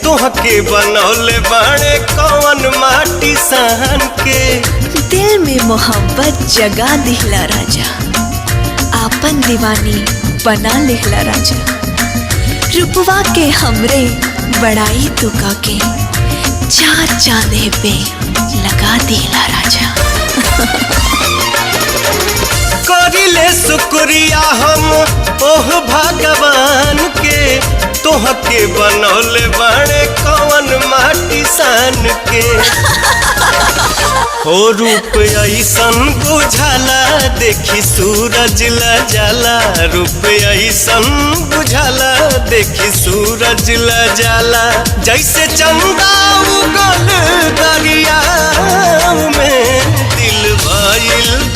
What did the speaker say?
तोहके बनौले बाड़े कौन माटी सान के। दिल में मोहब्बत जगा दिहला राजा, आपन दीवानी बना लिहला राजा। रुपवा के हमरे बड़ाई तो के चार चांदे पे लगा दिहला राजा। करिले शुक्रिया हम ओह भगवान के, तोहके बनौले बाड़े कौन माटी सान के। हो रूप ऐसन बुझाला देखी सूरज ला जाला, रूप ऐसन बुझाला देखी सूरज ला जाला। जैसे चंदा उगल दरिया में दिल भइल